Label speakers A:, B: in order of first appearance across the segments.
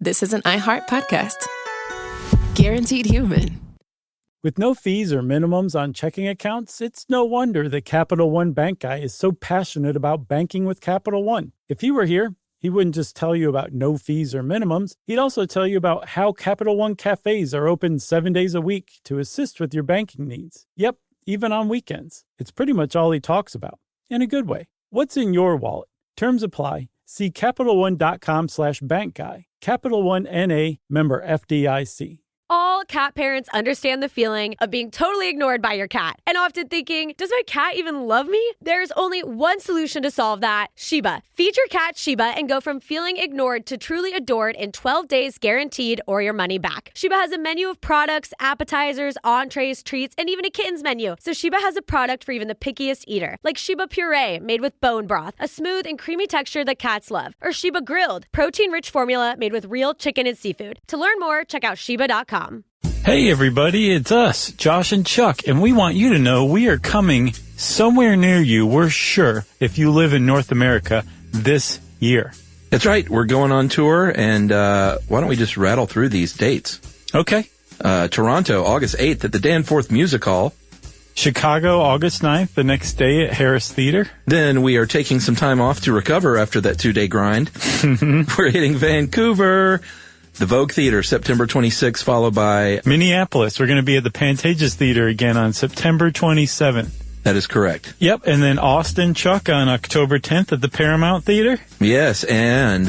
A: this is an iHeart podcast. Guaranteed human.
B: With no fees or minimums on checking accounts, it's no wonder that Capital One Bank Guy is so passionate about banking with Capital One. If he were here, he wouldn't just tell you about no fees or minimums. He'd also tell you about how Capital One cafes are open 7 days a week to assist with your banking needs. Yep, even on weekends. It's pretty much all he talks about, in a good way. What's in your wallet? Terms apply. See CapitalOne.com/bankguy. Capital One N.A., member FDIC.
C: All cat parents understand the feeling of being totally ignored by your cat and often thinking, does my cat even love me? There's only one solution to solve that, Sheba. Feed your cat Sheba and go from feeling ignored to truly adored in 12 days guaranteed or your money back. Sheba has a menu of products, appetizers, entrees, treats, and even a kittens menu. So Sheba has a product for even the pickiest eater, like Sheba Puree made with bone broth, a smooth and creamy texture that cats love, or Sheba Grilled, protein-rich formula made with real chicken and seafood. To learn more, check out Sheba.com.
D: Hey everybody, it's us, Josh and Chuck, and we want you to know we are coming somewhere near you, we're sure, if you live in North America this year.
E: That's right, we're going on tour, and why don't we just rattle through these dates?
D: Okay.
E: Toronto, August 8th at the Danforth Music Hall.
D: Chicago, August 9th, the next day at Harris Theater.
E: Then we are taking some time off to recover after that 2-day grind. We're hitting Vancouver. The Vogue Theater, September 26th, followed by
D: Minneapolis. We're going to be at the Pantages Theater again on September 27th.
E: That is correct.
D: Yep, and then Austin, Chuck, on October 10th at the Paramount Theater.
E: Yes, and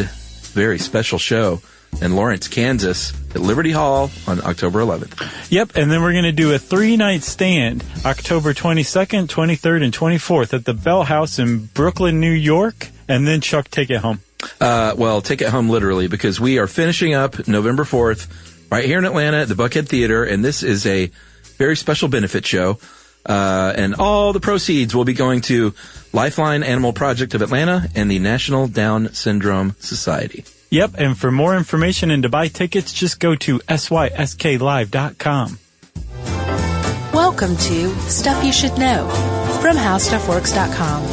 E: very special show in Lawrence, Kansas at Liberty Hall on October 11th.
D: Yep, and then we're going to do a 3-night stand, October 22nd, 23rd, and 24th at the Bell House in Brooklyn, New York, and then Chuck, take it home.
E: Well, take it home literally, because we are finishing up November 4th right here in Atlanta at the Buckhead Theater, and this is a very special benefit show. And all the proceeds will be going to Lifeline Animal Project of Atlanta and the National Down Syndrome Society.
D: Yep, and for more information and to buy tickets, just go to sysklive.com.
F: Welcome to Stuff You Should Know from HowStuffWorks.com.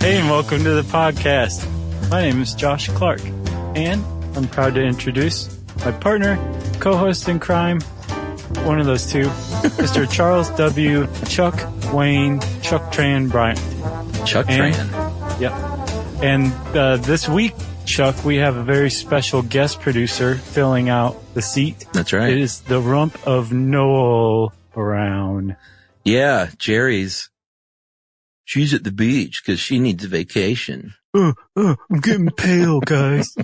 D: Hey, and welcome to the podcast. My name is Josh Clark, and I'm proud to introduce my partner, co-host in crime, one of those two, Mr. Charles W. Chuck Wayne Chuck Tran Bryant.
E: Chuck Tran.
D: Yep. And this week, Chuck, we have a very special guest producer filling out the seat.
E: That's right.
D: It is the rump of Noel Brown.
E: Yeah, Jerry's. She's at the beach because she needs a vacation.
D: I'm getting pale, guys.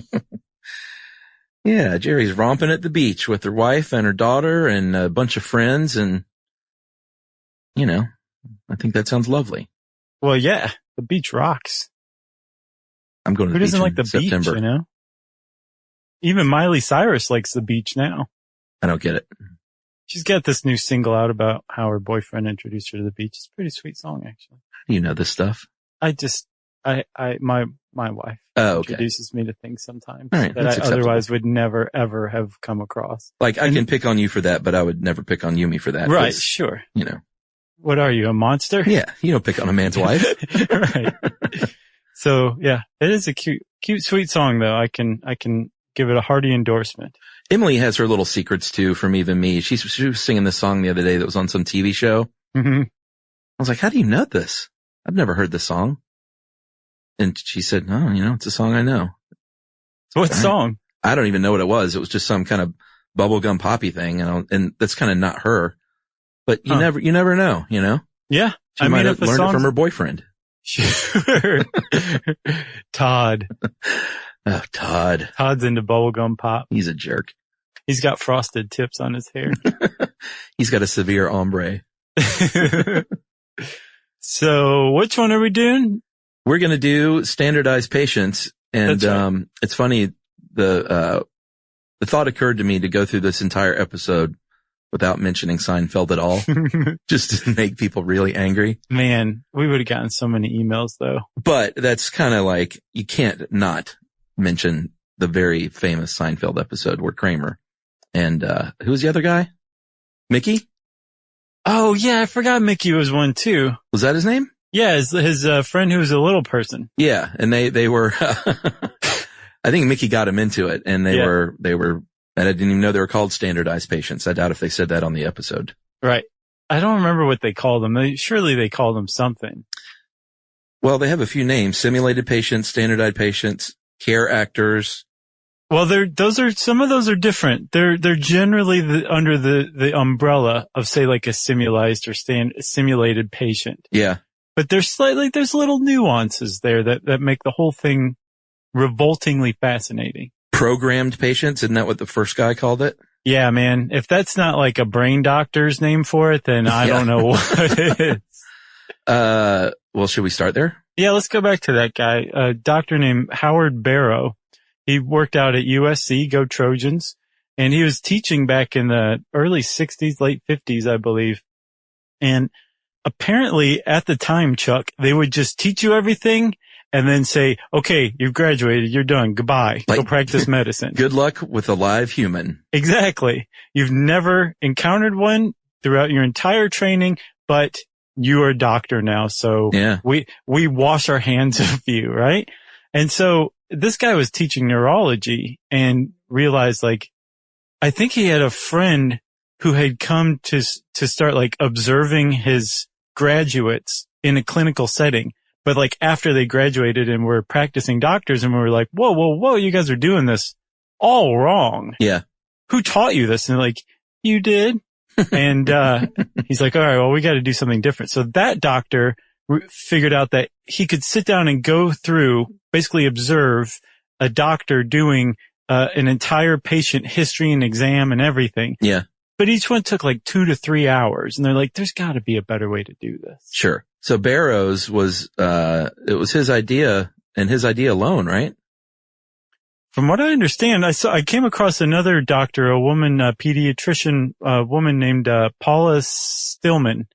E: Yeah, Jerry's romping at the beach with her wife and her daughter and a bunch of friends, and, you know, I think that sounds lovely.
D: Well, yeah, the beach rocks.
E: I'm going to the
D: Who
E: beach
D: doesn't like the
E: in September.
D: beach, you know? Even Miley Cyrus likes the beach now.
E: I don't get it.
D: She's got this new single out about how her boyfriend introduced her to the beach. It's a pretty sweet song, actually.
E: You know this stuff.
D: My wife introduces me to things sometimes
E: right,
D: that I otherwise would never, ever have come across.
E: Like, I can pick on you for that, but I would never pick on Yumi for that.
D: Right, sure.
E: You know.
D: What are you, a monster?
E: Yeah, you don't pick on a man's wife.
D: Right. So, yeah, it is a cute, sweet song, though. I can give it a hearty endorsement.
E: Emily has her little secrets, too, from Even Me. She was singing this song the other day that was on some TV show.
D: Mm-hmm.
E: I was like, how do you know this? I've never heard this song. And she said, no, you know, it's a song I know.
D: What song?
E: I don't even know what it was. It was just some kind of bubblegum poppy thing. And that's kind of not her. But you never know, you know?
D: Yeah.
E: She might have learned it from her boyfriend.
D: Sure. Todd.
E: Oh, Todd.
D: Todd's into bubblegum pop.
E: He's a jerk.
D: He's got frosted tips on his hair.
E: He's got a severe ombre.
D: So which one are we doing?
E: We're going to do standardized patients. And, right. It's funny. The thought occurred to me to go through this entire episode without mentioning Seinfeld at all, just to make people really angry.
D: Man, we would have gotten so many emails though.
E: But that's kind of like, you can't not mention the very famous Seinfeld episode where Kramer and, who was the other guy? Mickey?
D: Oh yeah, I forgot Mickey was one too.
E: Was that his name?
D: Yeah, his friend who was a little person.
E: Yeah, and they were, I think Mickey got him into it, and they were, and I didn't even know they were called standardized patients. I doubt if they said that on the episode.
D: Right. I don't remember what they called them. Surely they called them something.
E: Well, they have a few names: simulated patients, standardized patients, care actors.
D: Well, some of those are different. They're generally under the umbrella of, say, like a simulated or simulated patient.
E: Yeah.
D: But there's little nuances there that make the whole thing revoltingly fascinating.
E: Programmed patients, isn't that what the first guy called it?
D: Yeah, man. If that's not like a brain doctor's name for it, then I don't know what it is.
E: Well, should we start there?
D: Yeah, let's go back to that guy, a doctor named Howard Barrow. He worked out at USC, go Trojans, and he was teaching back in the early 60s, late 50s, I believe. And apparently at the time, Chuck, they would just teach you everything and then say, okay, you've graduated, you're done, goodbye, go practice medicine.
E: Good luck with a live human.
D: Exactly. You've never encountered one throughout your entire training, but you are a doctor now, so
E: yeah.
D: we wash our hands of you, right? And so this guy was teaching neurology and realized, like, I think he had a friend who had come to start like observing his graduates in a clinical setting. But like after they graduated and were practicing doctors, and we were like, whoa, you guys are doing this all wrong.
E: Yeah.
D: Who taught you this? And they're like, you did. And, he's like, all right, well, we got to do something different. So that doctor figured out that he could sit down and go through, basically observe a doctor doing, an entire patient history and exam and everything.
E: Yeah.
D: But each one took like 2 to 3 hours. And they're like, there's got to be a better way to do this.
E: Sure. So Barrows was, it was his idea and his idea alone, right?
D: From what I understand, I came across another doctor, a woman, a pediatrician, a woman named, Paula Stillman,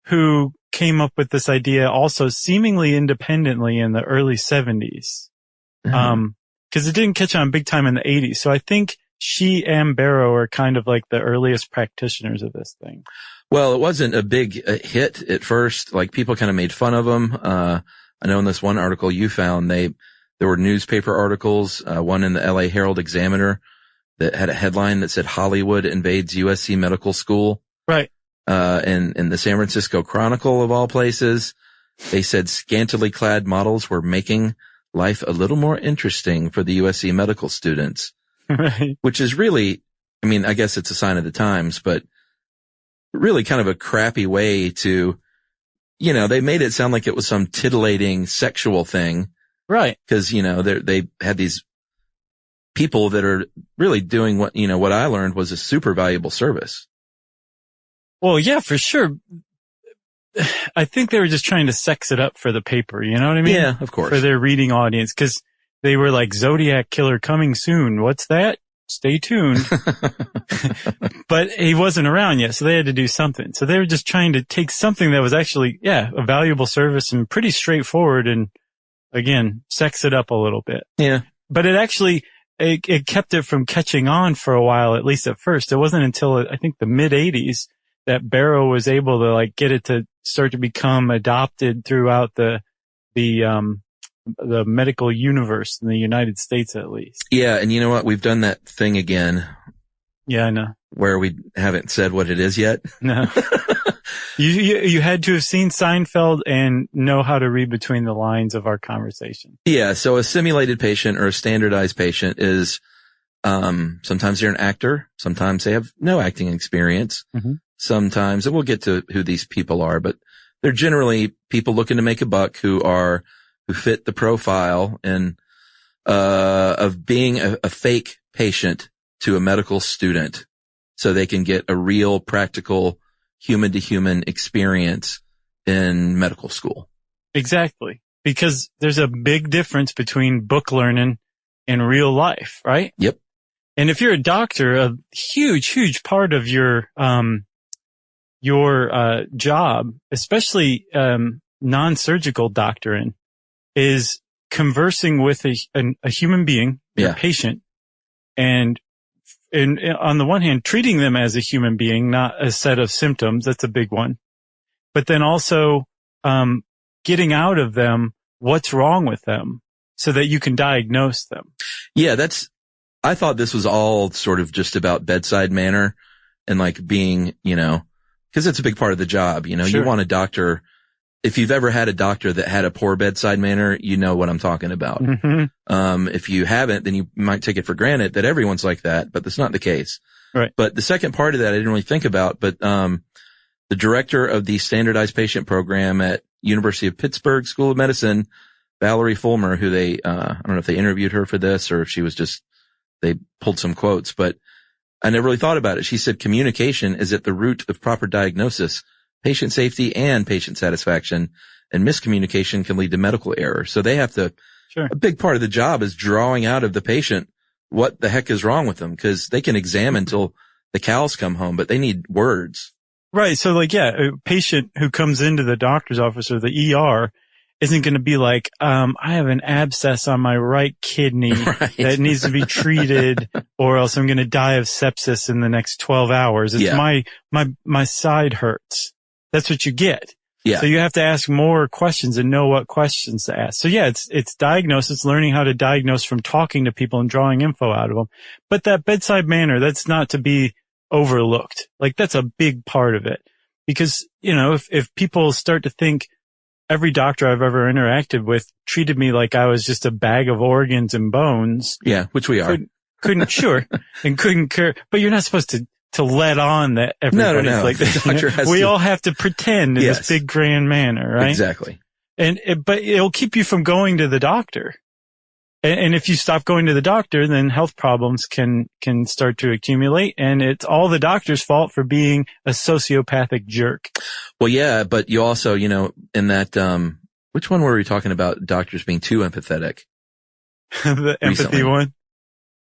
D: who came up with this idea also seemingly independently in the early 70s. Cause it didn't catch on big time in the 80s. So I think she and Barrow are kind of like the earliest practitioners of this thing.
E: Well, it wasn't a big hit at first. Like people kind of made fun of them. I know in this one article you found, there were newspaper articles, one in the LA Herald Examiner that had a headline that said Hollywood invades USC medical school.
D: Right.
E: And in the San Francisco Chronicle of all places, they said scantily clad models were making life a little more interesting for the USC medical students.
D: Right.
E: Which is really, I mean, I guess it's a sign of the times, but really kind of a crappy way to, they made it sound like it was some titillating sexual thing.
D: Right.
E: Cause, they had these people that are really doing what I learned was a super valuable service.
D: Well, yeah, for sure. I think they were just trying to sex it up for the paper. You know what I mean?
E: Yeah, of course.
D: For their reading audience. Cause they were like, Zodiac Killer coming soon. What's that? Stay tuned. But he wasn't around yet, so they had to do something. So they were just trying to take something that was actually, a valuable service and pretty straightforward and, again, sex it up a little bit.
E: Yeah.
D: But it actually, it kept it from catching on for a while, at least at first. It wasn't until, I think, the mid-80s that Barrow was able to, like, get it to start to become adopted throughout the medical universe in the United States, at least.
E: Yeah. And you know what? We've done that thing again.
D: Yeah, I know.
E: Where we haven't said what it is yet.
D: No. You had to have seen Seinfeld and know how to read between the lines of our conversation.
E: Yeah. So a simulated patient or a standardized patient is, sometimes they're an actor. Sometimes they have no acting experience. Mm-hmm. Sometimes, and we'll get to who these people are, but they're generally people looking to make a buck who fit the profile and, of being a fake patient to a medical student so they can get a real practical human to human experience in medical school.
D: Exactly. Because there's a big difference between book learning and real life, right?
E: Yep.
D: And if you're a doctor, a huge part of your job, especially, non-surgical doctoring, is conversing with a human being, a patient, and on the one hand, treating them as a human being, not a set of symptoms. That's a big one. But then also, getting out of them what's wrong with them so that you can diagnose them.
E: Yeah, I thought this was all sort of just about bedside manner and like being, because it's a big part of the job.
D: Sure.
E: You want a doctor. If you've ever had a doctor that had a poor bedside manner, you know what I'm talking about.
D: Mm-hmm.
E: If you haven't, then you might take it for granted that everyone's like that, but that's not the case.
D: Right.
E: But the second part of that I didn't really think about, but the director of the standardized patient program at University of Pittsburgh School of Medicine, Valerie Fulmer, who I don't know if they interviewed her for this or if she was they pulled some quotes, but I never really thought about it. She said communication is at the root of proper diagnosis, patient safety, and patient satisfaction, and miscommunication can lead to medical error. So they have to,
D: Sure.
E: A big part of the job is drawing out of the patient what the heck is wrong with them, because they can examine until the cows come home, but they need words.
D: Right. So a patient who comes into the doctor's office or the ER isn't going to be like, I have an abscess on my right kidney that needs to be treated or else I'm going to die of sepsis in the next 12 hours. It's my side hurts. That's what you get.
E: Yeah.
D: So you have to ask more questions and know what questions to ask. So it's diagnosis, learning how to diagnose from talking to people and drawing info out of them. But that bedside manner, that's not to be overlooked. Like that's a big part of it because, if people start to think every doctor I've ever interacted with treated me like I was just a bag of organs and bones.
E: Yeah, which we are.
D: Couldn't care. But you're not supposed to let on that everybody's like that. We all have to pretend in this big grand manner, right?
E: Exactly.
D: But it'll keep you from going to the doctor. And if you stop going to the doctor, then health problems can start to accumulate. And it's all the doctor's fault for being a sociopathic jerk.
E: Well, yeah, but you also, in that, which one were we talking about? Doctors being too empathetic.
D: The empathy one.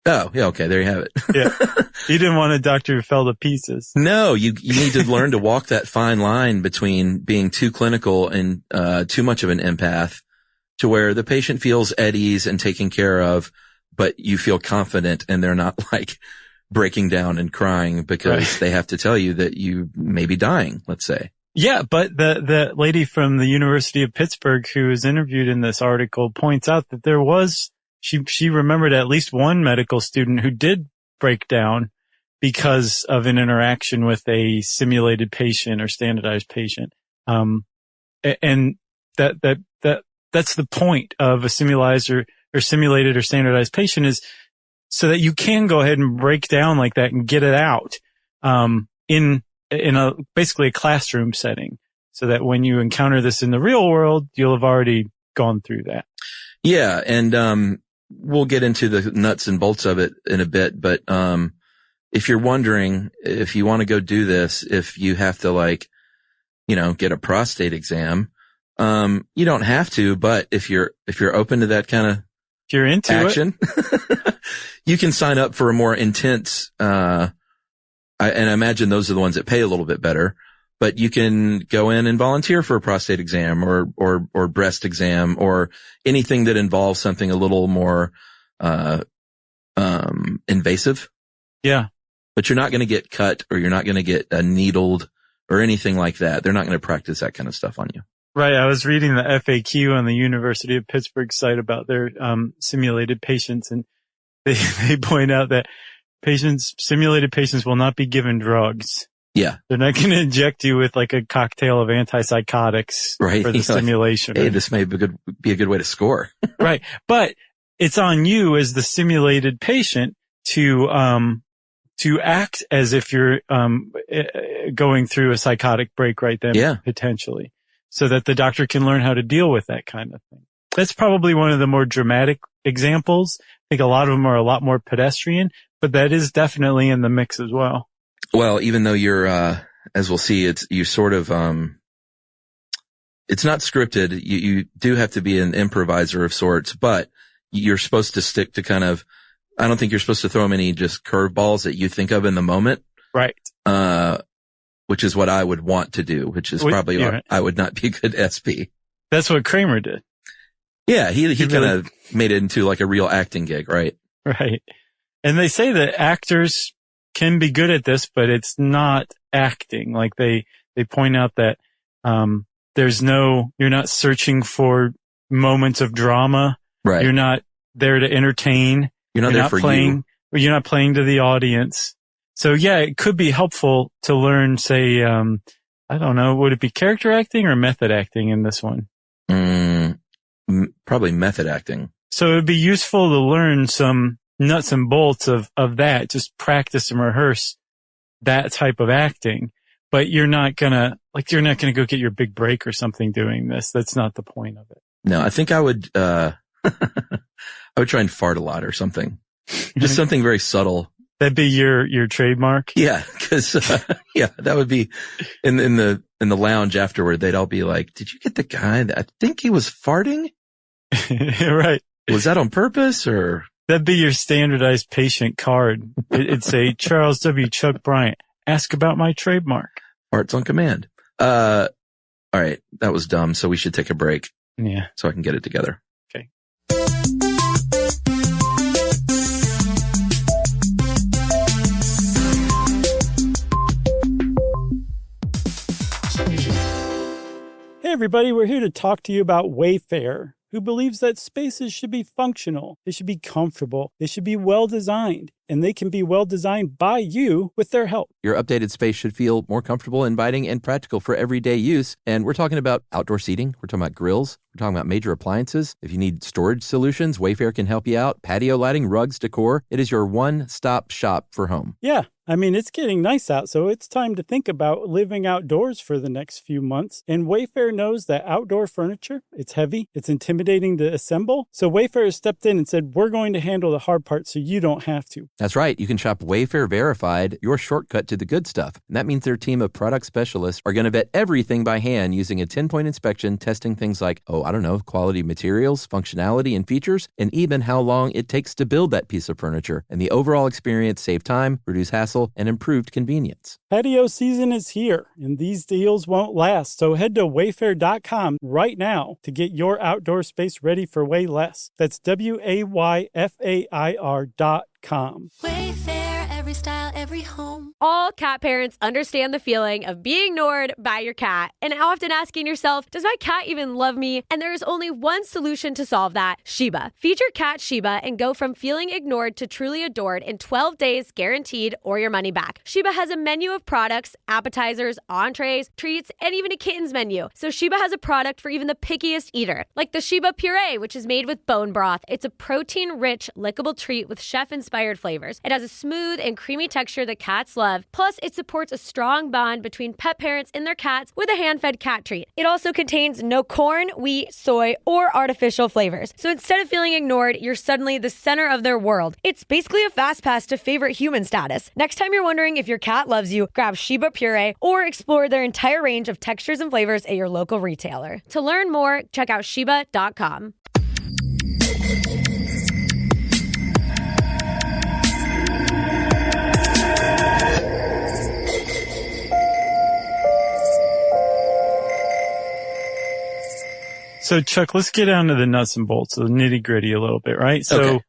E: Oh, yeah. Okay. There you have it.
D: Yeah. You didn't want a doctor who fell to pieces.
E: No, you need to learn to walk that fine line between being too clinical and, too much of an empath to where the patient feels at ease and taken care of, but you feel confident and they're not like breaking down and crying because they have to tell you that you may be dying, let's say.
D: Yeah, but the lady from the University of Pittsburgh who was interviewed in this article points out that she remembered at least one medical student who did break down because of an interaction with a simulated patient or standardized patient. And that's the point of a simulated or standardized patient is so that you can go ahead and break down like that and get it out, in basically a classroom setting so that when you encounter this in the real world, you'll have already gone through that.
E: Yeah. And, we'll get into the nuts and bolts of it in a bit, but, if you're wondering if you want to go do this, if you have to get a prostate exam, you don't have to, but if you're open to that kind of
D: if you're into
E: action, you can sign up for a more intense, and I imagine those are the ones that pay a little bit better, but you can go in and volunteer for a prostate exam or breast exam or anything that involves something a little more, invasive.
D: Yeah.
E: But you're not going to get cut or you're not going to get needled or anything like that. They're not going to practice that kind of stuff on you.
D: Right. I was reading the FAQ on the University of Pittsburgh site about their simulated patients, and they point out that simulated patients will not be given drugs.
E: Yeah.
D: They're not going to inject you with like a cocktail of antipsychotics for the simulation.
E: Hey, this may be a good way to score.
D: Right. But it's on you as the simulated patient to act as if you're going through a psychotic break right then, potentially, so that the doctor can learn how to deal with that kind of thing. That's probably one of the more dramatic examples. I think a lot of them are a lot more pedestrian, but that is definitely in the mix as well.
E: Well, even though you're, as we'll see, you sort of, it's not scripted. You do have to be an improviser of sorts, but you're supposed to stick to I don't think you're supposed to throw them any just curveballs that you think of in the moment.
D: Right.
E: Which is what I would want to do, which is probably why I would not be a good SP.
D: That's what Kramer did.
E: Yeah. He kind of made it into like a real acting gig, right?
D: Right. And they say that actors can be good at this, but it's not acting. Like they point out that, you're not searching for moments of drama.
E: Right.
D: You're not there to entertain.
E: You're not there for
D: playing, You're not playing to the audience. So yeah, it could be helpful to learn, say, I don't know, would it be character acting or method acting in this one?
E: Probably method acting.
D: So it would be useful to learn some nuts and bolts of that, just practice and rehearse that type of acting. But you're not gonna go get your big break or something doing this. That's not the point of it.
E: No, I think I would, I would try and fart a lot or something. Just something very subtle.
D: That'd be your trademark?
E: Yeah, cause, that would be in the lounge afterward. They'd all be like, did you get the guy that I think he was farting?
D: Right.
E: Was that on purpose or?
D: That'd be your standardized patient card. It'd say, Charles W. Chuck Bryant, ask about my trademark.
E: Farts on command. All right. That was dumb. So we should take a break.
D: Yeah.
E: So I can get it together.
D: Okay.
B: Hey everybody, we're here to talk to you about Wayfair, who believes that spaces should be functional, they should be comfortable, they should be well-designed, and they can be well-designed by you with their help.
G: Your updated space should feel more comfortable, inviting, and practical for everyday use. And we're talking about outdoor seating. We're talking about grills. We're talking about major appliances. If you need storage solutions, Wayfair can help you out. Patio lighting, rugs, decor. It is your one-stop shop for home.
B: Yeah, I mean, it's getting nice out, so it's time to think about living outdoors for the next few months. And Wayfair knows that outdoor furniture, it's heavy, it's intimidating to assemble. So Wayfair has stepped in and said, we're going to handle the hard part so you don't have to.
G: That's right. You can shop Wayfair Verified, your shortcut to the good stuff. And that means their team of product specialists are going to vet everything by hand using a 10-point inspection, testing things like, quality materials, functionality, and features, and even how long it takes to build that piece of furniture. And the overall experience save time, reduce hassle, and improved convenience.
B: Patio season is here, and these deals won't last. So head to wayfair.com right now to get your outdoor space ready for way less. That's WAYFAIR.com.
H: Wayfair, every style, every home.
C: All cat parents understand the feeling of being ignored by your cat and often asking yourself, does my cat even love me? And there is only one solution to solve that, Sheba. Feed your cat Sheba and go from feeling ignored to truly adored in 12 days guaranteed or your money back. Sheba has a menu of products, appetizers, entrees, treats, and even a kitten's menu. So Sheba has a product for even the pickiest eater, like the Sheba Puree, which is made with bone broth. It's a protein-rich, lickable treat with chef-inspired flavors. It has a smooth and creamy texture that cats love. Plus, it supports a strong bond between pet parents and their cats with a hand-fed cat treat. It also contains no corn, wheat, soy, or artificial flavors. So instead of feeling ignored, you're suddenly the center of their world. It's basically a fast pass to favorite human status. Next time you're wondering if your cat loves you, grab Sheba Puree or explore their entire range of textures and flavors at your local retailer. To learn more, check out Sheba.com.
D: So Chuck, let's get down to the nuts and bolts, the nitty gritty a little bit, right? So
E: Okay.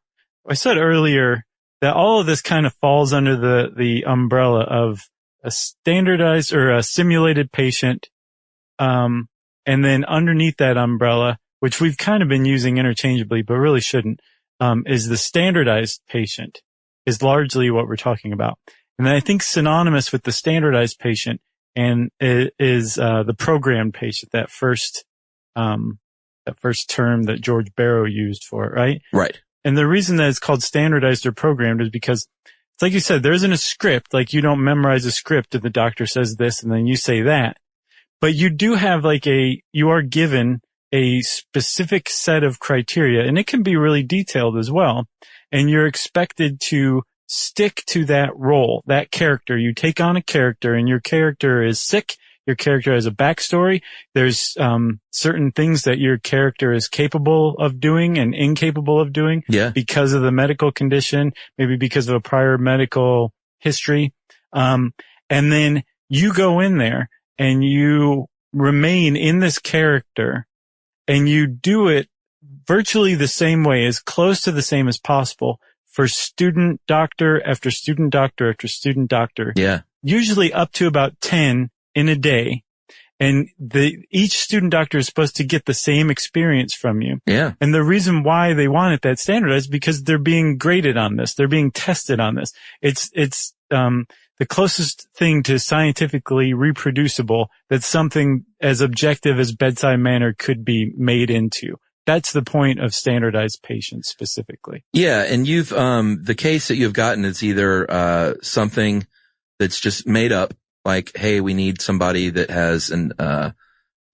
D: I said earlier that all of this kind of falls under the umbrella of a standardized or a simulated patient. And then underneath that umbrella, which we've kind of been using interchangeably, but really shouldn't, is the standardized patient is largely what we're talking about. And then I think synonymous with the standardized patient and is the programmed patient, that first term that George Barrow used for it, right?
E: Right.
D: And the reason that it's called standardized or programmed is because it's like you said, there isn't a script, like you don't memorize a script and the doctor says this and then you say that. But you do have you are given a specific set of criteria, and it can be really detailed as well. And you're expected to stick to that role, that character. You take on a character and your character is sick. Your character has a backstory. There's certain things that your character is capable of doing and incapable of doing because of the medical condition, maybe because of a prior medical history. And then you go in there and you remain in this character and you do it virtually the same way, as close to the same as possible for student doctor after student doctor after student doctor.
E: Yeah.
D: Usually up to about 10 in a day. And each student doctor is supposed to get the same experience from you.
E: Yeah.
D: And the reason why they want it that standardized is because they're being graded on this. They're being tested on this. It's the closest thing to scientifically reproducible that something as objective as bedside manner could be made into. That's the point of standardized patients specifically.
E: Yeah. And you've, the case that you've gotten is either, something that's just made up, like, hey, we need somebody that has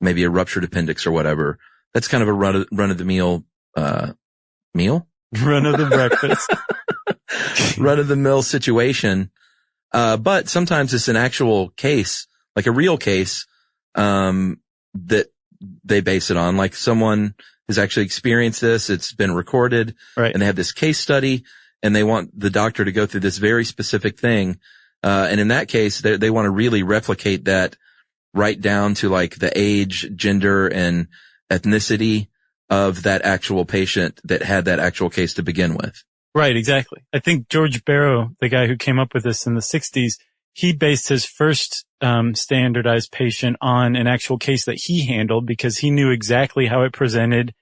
E: maybe a ruptured appendix or whatever. That's kind of a run of the meal, meal?
D: Run of the breakfast.
E: Run of the mill situation. But sometimes it's an actual case, like a real case, that they base it on. Like someone has actually experienced this. It's been recorded.
D: Right.
E: And they have this case study and they want the doctor to go through this very specific thing. And in that case, they want to really replicate that right down to like the age, gender, and ethnicity of that actual patient that had that actual case to begin with.
D: Right, exactly. I think George Barrow, the guy who came up with this in the 60s, he based his first standardized patient on an actual case that he handled because he knew exactly how it presented,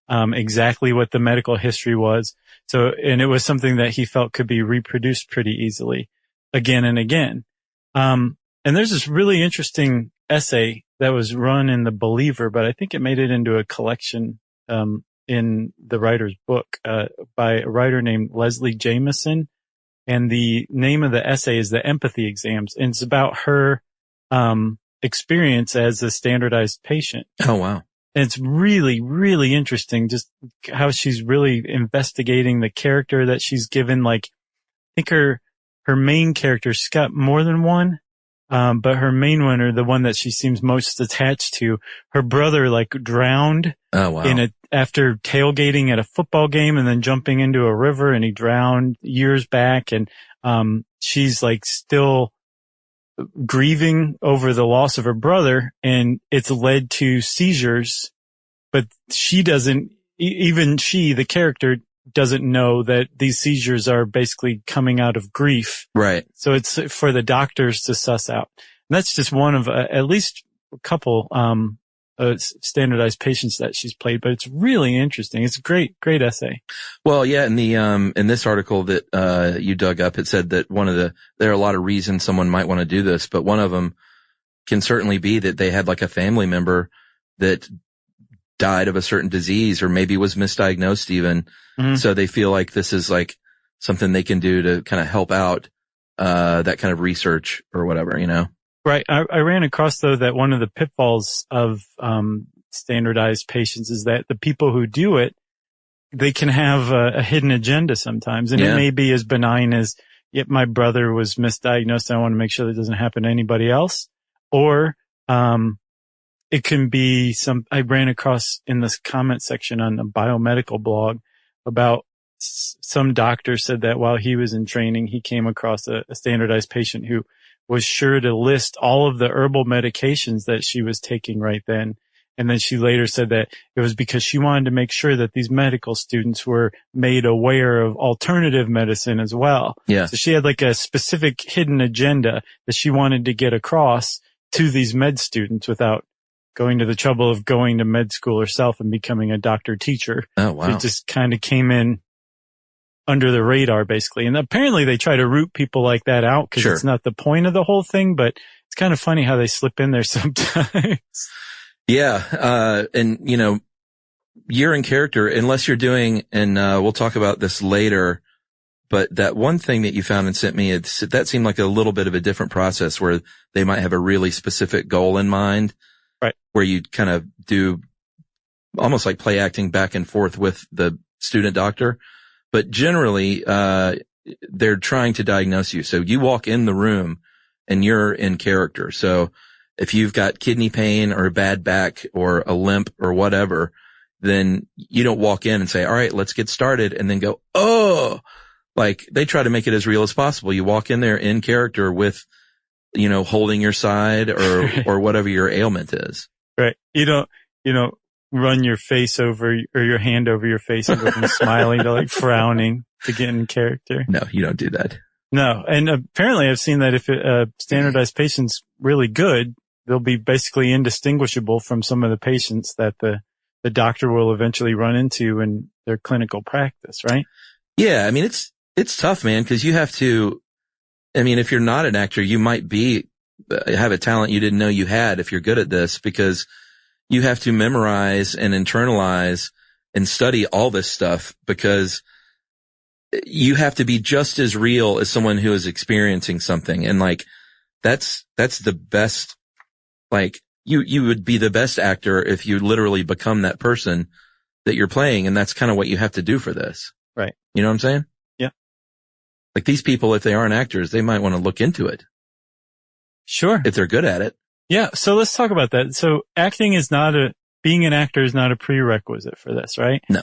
D: exactly what the medical history was. So, and it was something that he felt could be reproduced pretty easily again and again. And there's this really interesting essay that was run in The Believer, but I think it made it into a collection in the writer's book by a writer named Leslie Jameson. And the name of the essay is The Empathy Exams. And it's about her experience as a standardized patient.
E: Oh, wow.
D: And it's really, really interesting just how she's really investigating the character that she's given. Like, I think her main character, she's got more than one. But her main one, or the one that she seems most attached to, her brother like drowned.
E: Oh, wow.
D: After tailgating at a football game and then jumping into a river, and he drowned years back. And, she's like still grieving over the loss of her brother, and it's led to seizures, but she doesn't, even she, the character, doesn't know that these seizures are basically coming out of grief.
E: Right.
D: So it's for the doctors to suss out. And that's just one of at least a couple standardized patients that she's played, but it's really interesting. It's a great essay.
E: Well, yeah, in the in this article that you dug up, it said that there are a lot of reasons someone might want to do this, but one of them can certainly be that they had like a family member that died of a certain disease or maybe was misdiagnosed even. Mm-hmm. So they feel like this is like something they can do to kind of help out that kind of research or whatever, you know?
D: Right. I ran across, though, that one of the pitfalls of standardized patients is that the people who do it, they can have a hidden agenda sometimes. And It may be as benign as, yep, my brother was misdiagnosed. I want to make sure that doesn't happen to anybody else. Or it can be I ran across in this comment section on a biomedical blog about some doctor said that while he was in training, he came across a standardized patient who was sure to list all of the herbal medications that she was taking right then. And then she later said that it was because she wanted to make sure that these medical students were made aware of alternative medicine as well.
E: Yeah.
D: So she had like a specific hidden agenda that she wanted to get across to these med students without going to the trouble of going to med school herself and becoming a doctor teacher.
E: Oh, wow.
D: It just kind of came in under the radar, basically. And apparently they try to root people like that out because It's not the point of the whole thing, but it's kind of funny how they slip in there sometimes.
E: Yeah. And, you know, you're in character, unless you're doing, and we'll talk about this later, but that one thing that you found and sent me, that seemed like a little bit of a different process where they might have a really specific goal in mind.
D: Right.
E: Where you kind of do almost like play acting back and forth with the student doctor. But generally, they're trying to diagnose you. So you walk in the room and you're in character. So if you've got kidney pain or a bad back or a limp or whatever, then you don't walk in and say, all right, let's get started. And then go, oh, like they try to make it as real as possible. You walk in there in character with, you know, holding your side or whatever your ailment is.
D: Right. You don't run your face over or your hand over your face and go from smiling to like frowning to get in character.
E: No, you don't do that.
D: No. And apparently I've seen that if a standardized patient's really good, they'll be basically indistinguishable from some of the patients that the doctor will eventually run into in their clinical practice, right?
E: Yeah. I mean, it's tough, man, because you have to, I mean, if you're not an actor, you might have a talent you didn't know you had if you're good at this, because you have to memorize and internalize and study all this stuff, because you have to be just as real as someone who is experiencing something. And like, that's the best, like, you would be the best actor if you literally become that person that you're playing. And that's kind of what you have to do for this.
D: Right.
E: You know what I'm saying?
D: Yeah.
E: Like, these people, if they aren't actors, they might want to look into it.
D: Sure.
E: If they're good at it.
D: Yeah. So let's talk about that. So being an actor is not a prerequisite for this, right?
E: No.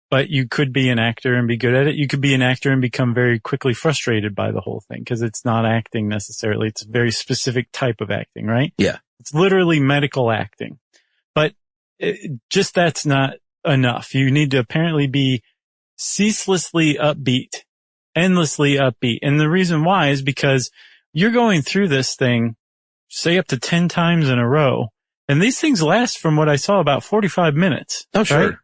D: But you could be an actor and be good at it. You could be an actor and become very quickly frustrated by the whole thing, because it's not acting necessarily. It's a very specific type of acting, right?
E: Yeah.
D: It's literally medical acting. But just that's not enough. You need to apparently be ceaselessly upbeat, endlessly upbeat. And the reason why is because you're going through this thing, say up to 10 times in a row. And these things last, from what I saw, about 45 minutes.
E: Oh, sure.
D: Right?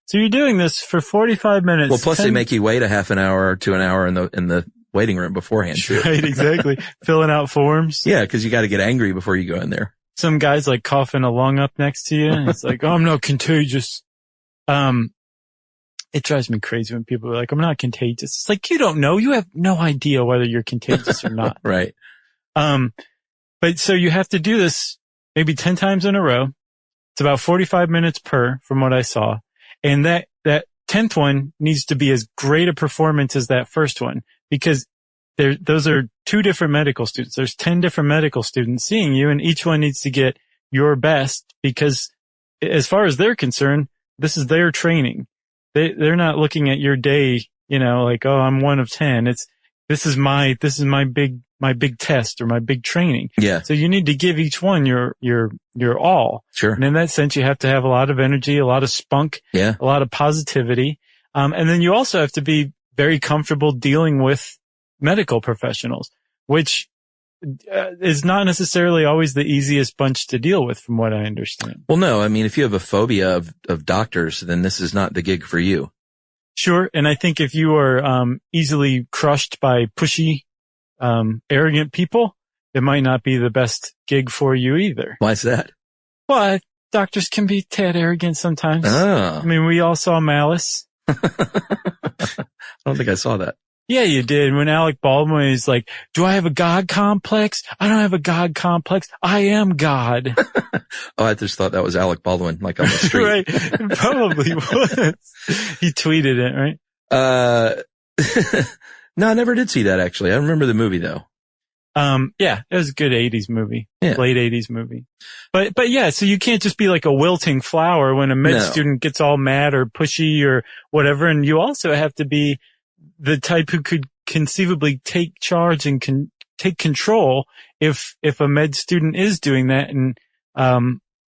D: So you're doing this for 45 minutes.
E: Well, plus they make you wait a half an hour to an hour in the waiting room beforehand.
D: Right, exactly. Filling out forms.
E: Yeah, because you got to get angry before you go in there.
D: Some guy's like coughing a lung up next to you, and it's like, oh, I'm not contagious. It drives me crazy when people are like, I'm not contagious. It's like, you don't know. You have no idea whether you're contagious or not.
E: Right.
D: But so you have to do this maybe 10 times in a row. It's about 45 minutes per, from what I saw. And that 10th one needs to be as great a performance as that first one, because those are 2 different medical students. There's 10 different medical students seeing you, and each one needs to get your best, because as far as they're concerned, this is their training. They're not looking at your day, like, oh, I'm 1 of 10. This is my big test or my big training.
E: Yeah.
D: So you need to give each one your all.
E: Sure.
D: And in that sense, you have to have a lot of energy, a lot of spunk,
E: yeah,
D: a lot of positivity. And then you also have to be very comfortable dealing with medical professionals, which is not necessarily always the easiest bunch to deal with, from what I understand.
E: Well, no, I mean, if you have a phobia of doctors, then this is not the gig for you.
D: Sure. And I think if you are easily crushed by pushy, arrogant people, it might not be the best gig for you either.
E: Why is that?
D: Well, doctors can be tad arrogant sometimes.
E: Oh.
D: I mean, we all saw Malice.
E: I don't think I saw that.
D: Yeah, you did. When Alec Baldwin is like, do I have a God complex? I don't have a God complex. I am God.
E: Oh, I just thought that was Alec Baldwin, like on the street.
D: Right. It probably was. He tweeted it,
E: right? No, I never did see that, actually. I remember the movie, though.
D: Yeah, it was a good 80s movie.
E: Yeah.
D: Late 80s movie. But yeah, so you can't just be like a wilting flower when a med student gets all mad or pushy or whatever. And you also have to be the type who could conceivably take charge and take control if a med student is doing that, and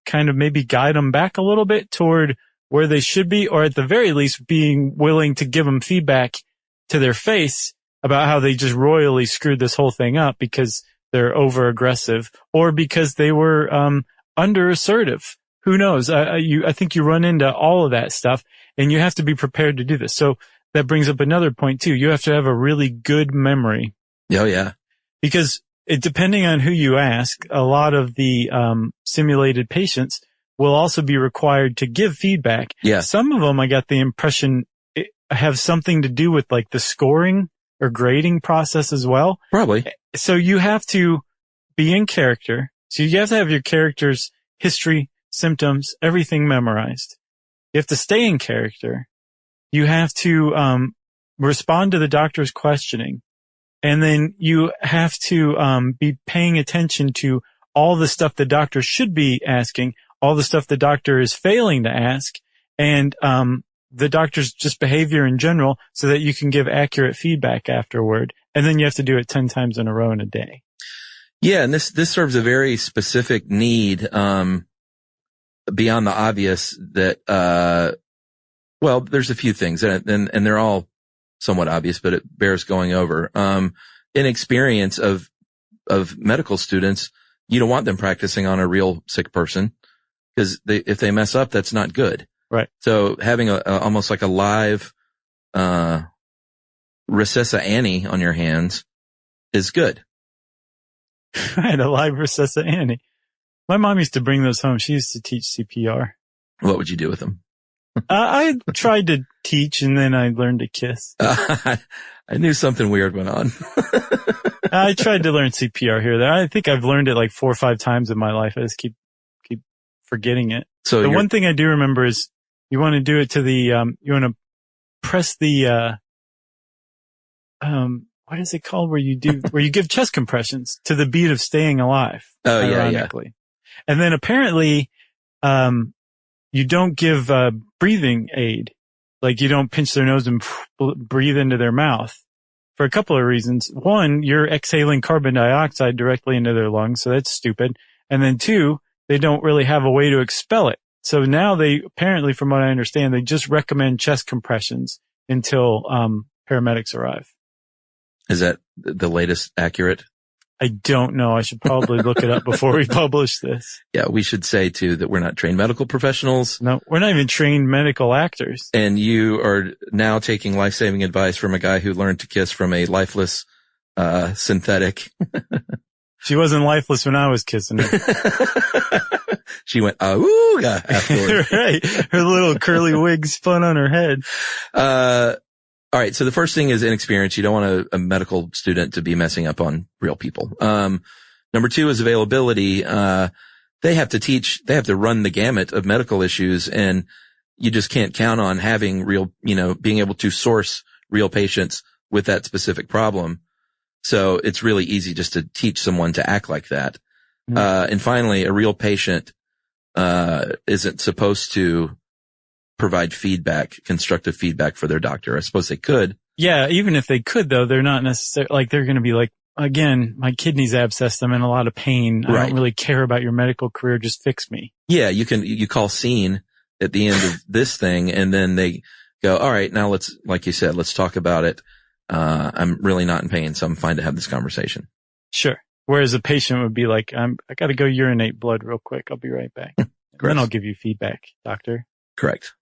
D: kind of maybe guide them back a little bit toward where they should be, or at the very least being willing to give them feedback to their face about how they just royally screwed this whole thing up because they're over aggressive or because they were under assertive. Who knows? I think you run into all of that stuff, and you have to be prepared to do this. So that brings up another point too. You have to have a really good memory.
E: Oh yeah.
D: Because depending on who you ask, a lot of the simulated patients will also be required to give feedback.
E: Yeah.
D: Some of them, I got the impression, have something to do with like the scoring or grading process as well.
E: Probably.
D: So you have to be in character. So you have to have your character's history, symptoms, everything memorized. You have to stay in character. You have to respond to the doctor's questioning. And then you have to be paying attention to all the stuff the doctor should be asking, all the stuff the doctor is failing to ask, and the doctor's just behavior in general, so that you can give accurate feedback afterward. And then you have to do it 10 times in a row in a day.
E: Yeah, and this serves a very specific need beyond the obvious that well, there's a few things, and they're all somewhat obvious, but it bears going over. Inexperience of medical students You don't want them practicing on a real sick person because if they mess up, that's not good.
B: Right.
E: So having almost like a live, Recessa Annie on your hands is good.
D: I had a live Recessa Annie. My mom used to bring those home. She used to teach CPR.
E: What would you do with them?
D: I tried to teach and then I learned to kiss.
E: I knew something weird went on.
D: I tried to learn CPR here. I think I've learned it like 4 or 5 times in my life. I just keep forgetting it.
E: So
D: the one thing I do remember is you want to do it to the, you want to press the, what is it called where you give chest compressions to the beat of Staying Alive.
E: Oh,
D: ironically.
E: yeah.
D: And then apparently, you don't give breathing aid. Like you don't pinch their nose and breathe into their mouth for a couple of reasons. One, you're exhaling carbon dioxide directly into their lungs, so that's stupid. And then 2, they don't really have a way to expel it. So now they apparently, from what I understand, they just recommend chest compressions until paramedics arrive.
E: Is that the latest accurate?
B: I don't know. I should probably look it up before we publish this.
E: Yeah, we should say too that we're not trained medical professionals.
B: No, we're not even trained medical actors.
E: And you are now taking life-saving advice from a guy who learned to kiss from a lifeless, synthetic.
B: She wasn't lifeless when I was kissing her.
E: She went, ooga afterwards.
B: Right. Her little curly wig spun on her head.
E: All right. So the first thing is inexperience. You don't want a medical student to be messing up on real people. Number 2 is availability. They have to run the gamut of medical issues, and you just can't count on having real, being able to source real patients with that specific problem. So it's really easy just to teach someone to act like that. Mm-hmm. And finally, a real patient, isn't supposed to provide constructive feedback for their doctor. I suppose they could.
B: Yeah, even if they could, though, they're not necessarily, like, they're going to be like, again, my kidney's abscessed. I'm in a lot of pain. I don't really care about your medical career. Just fix me.
E: Yeah, you call scene at the end of this thing, and then they go, all right, now like you said, let's talk about it. I'm really not in pain, so I'm fine to have this conversation.
B: Sure. Whereas a patient would be like, I got to go urinate blood real quick. I'll be right back. Then I'll give you feedback, doctor.
E: Correct.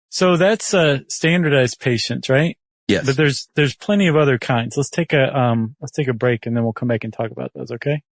B: So that's standardized patients, right?
E: Yes.
B: But there's plenty of other kinds. Let's take a break and then we'll come back and talk about those, okay?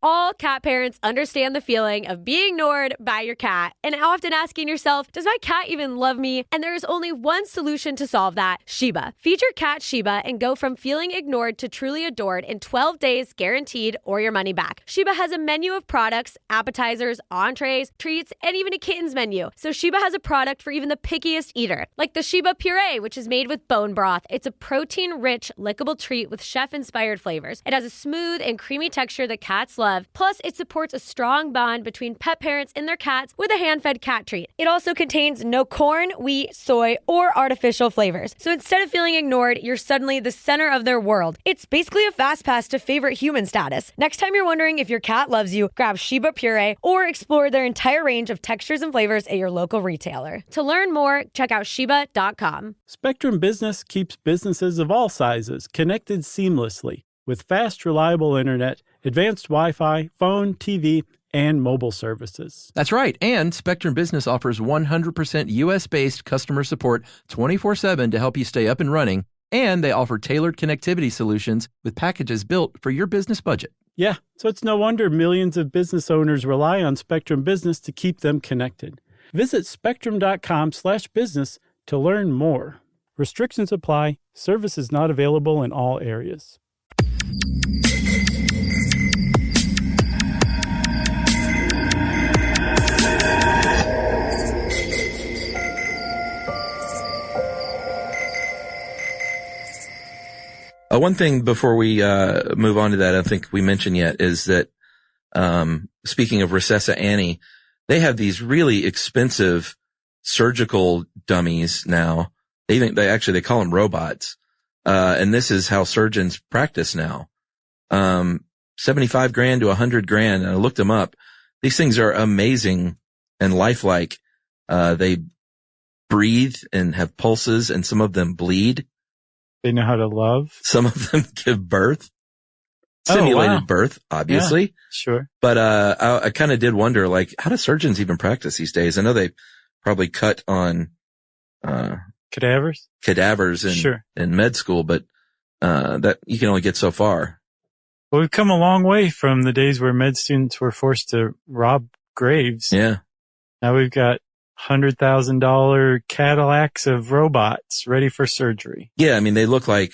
C: All cat parents understand the feeling of being ignored by your cat and often asking yourself, does my cat even love me? And there is only one solution to solve that, Sheba. Feed your cat Sheba and go from feeling ignored to truly adored in 12 days guaranteed or your money back. Sheba has a menu of products, appetizers, entrees, treats, and even a kitten's menu. So Sheba has a product for even the pickiest eater, like the Sheba Puree, which is made with bone broth. It's a protein-rich, lickable treat with chef-inspired flavors. It has a smooth and creamy texture that cats love. Plus, it supports a strong bond between pet parents and their cats with a hand-fed cat treat. It also contains no corn, wheat, soy, or artificial flavors. So instead of feeling ignored, you're suddenly the center of their world. It's basically a fast pass to favorite human status. Next time you're wondering if your cat loves you, grab Sheba Puree or explore their entire range of textures and flavors at your local retailer. To learn more, check out Sheba.com.
B: Spectrum Business keeps businesses of all sizes connected seamlessly with fast, reliable internet, advanced Wi-Fi, phone, TV, and mobile services.
G: That's right. And Spectrum Business offers 100% U.S.-based customer support 24/7 to help you stay up and running. And they offer tailored connectivity solutions with packages built for your business budget.
B: Yeah, so it's no wonder millions of business owners rely on Spectrum Business to keep them connected. Visit spectrum.com/business to learn more. Restrictions apply. Services not available in all areas.
E: One thing before we move on to that, I don't think we mentioned yet, is that speaking of Recessa Annie, they have these really expensive surgical dummies now. They call them robots, and this is how surgeons practice now. $75,000 to $100,000, and I looked them up. These things are amazing and lifelike. They breathe and have pulses, and some of them bleed.
D: They know how to love.
E: Some of them give birth. Simulated birth, obviously.
D: Yeah, sure.
E: But I kind of did wonder, like, how do surgeons even practice these days? I know they probably cut on cadavers in med school, but that you can only get so far.
D: Well, we've come a long way from the days where med students were forced to rob graves.
E: Yeah.
D: Now we've got $100,000 Cadillacs of robots ready for surgery.
E: Yeah, I mean, they look like,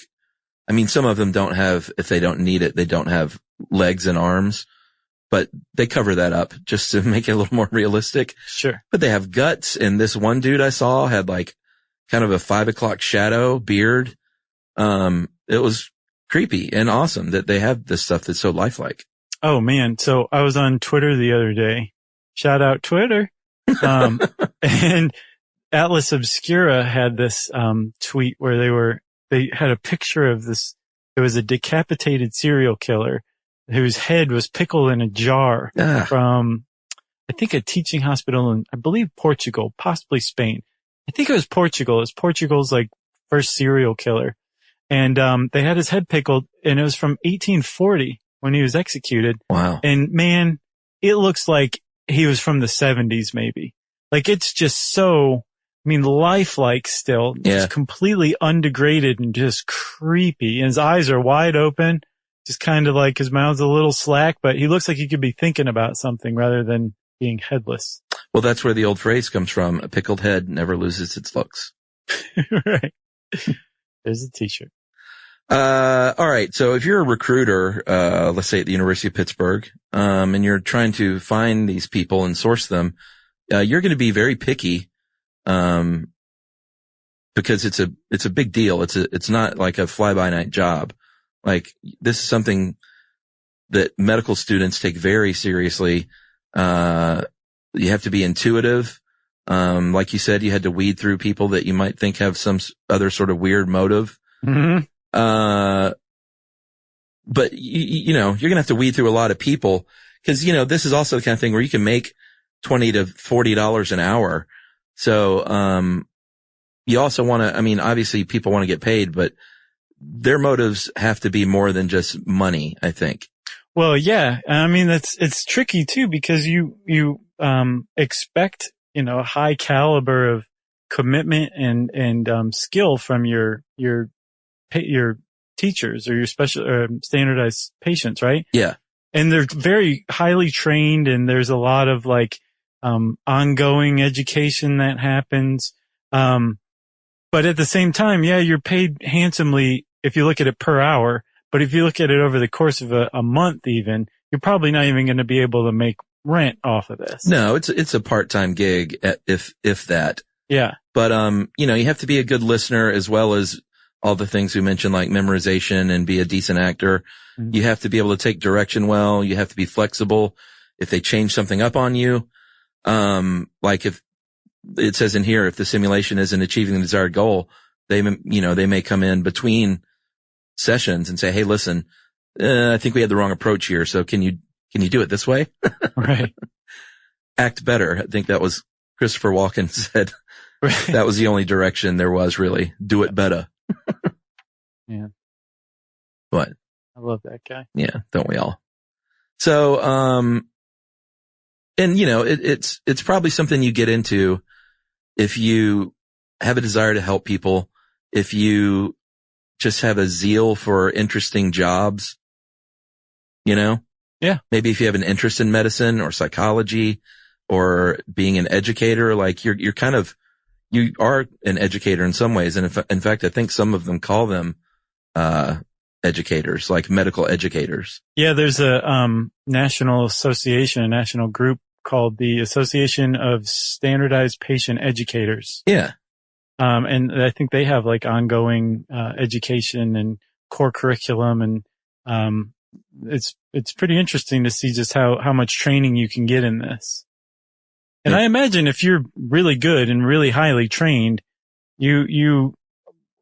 E: some of them don't have, if they don't need it, they don't have legs and arms, but they cover that up just to make it a little more realistic.
D: Sure.
E: But they have guts, and this one dude I saw had like kind of a 5 o'clock shadow beard. It was creepy and awesome that they have this stuff that's so lifelike.
D: Oh man. So I was on Twitter the other day. Shout out Twitter. And Atlas Obscura had this, tweet where they had a picture of this. It was a decapitated serial killer whose head was pickled in a jar from, I think, a teaching hospital in, I believe, Portugal, possibly Spain. I think it was Portugal. It's Portugal's like first serial killer. And, they had his head pickled, and it was from 1840 when he was executed.
E: Wow.
D: And man, it looks like he was from the 70s maybe. Like, it's just so, lifelike still.
E: Yeah.
D: Just completely undegraded and just creepy. And his eyes are wide open, just kind of like his mouth's a little slack, but he looks like he could be thinking about something rather than being headless.
E: Well, that's where the old phrase comes from. A pickled head never loses its looks.
D: Right. There's a t-shirt.
E: All right. So if you're a recruiter, let's say at the University of Pittsburgh, and you're trying to find these people and source them, you're going to be very picky, because it's a big deal. It's not like a fly-by-night job. Like, this is something that medical students take very seriously. You have to be intuitive. Like you said, you had to weed through people that you might think have some other sort of weird motive.
D: Mm-hmm.
E: But you're going to have to weed through a lot of people, because, this is also the kind of thing where you can make $20 to $40 an hour. So, you also want to, obviously people want to get paid, but their motives have to be more than just money, I think.
D: Well, yeah. It's tricky too, because you expect, a high caliber of commitment and skill from your teachers or your special, standardized patients, right?
E: Yeah.
D: And they're very highly trained, and there's a lot of ongoing education that happens. But at the same time, yeah, you're paid handsomely if you look at it per hour. But if you look at it over the course of a month even, you're probably not even going to be able to make rent off of this.
E: No, it's a part-time gig, if that.
D: Yeah.
E: But, you have to be a good listener, as well as all the things we mentioned, like memorization and be a decent actor. Mm-hmm. You have to be able to take direction well. You have to be flexible. If they change something up on you, like if it says in here, if the simulation isn't achieving the desired goal, they may come in between sessions and say, hey, listen, I think we had the wrong approach here. So can you do it this way?
D: Right.
E: Act better. I think that was Christopher Walken said. Right. That was the only direction there was, really. Do it better.
D: Yeah.
E: What?
D: I love that guy.
E: Yeah. Don't we all? So, and it's probably something you get into if you have a desire to help people, if you just have a zeal for interesting jobs,
D: Yeah.
E: Maybe if you have an interest in medicine or psychology or being an educator, like you are an educator in some ways. And in fact, I think some of them call them, educators, like medical educators.
D: Yeah. There's a, national group called the Association of Standardized Patient Educators.
E: Yeah.
D: And I think they have ongoing, education and core curriculum, and, it's pretty interesting to see just how much training you can get in this. And yeah. I imagine if you're really good and really highly trained, you're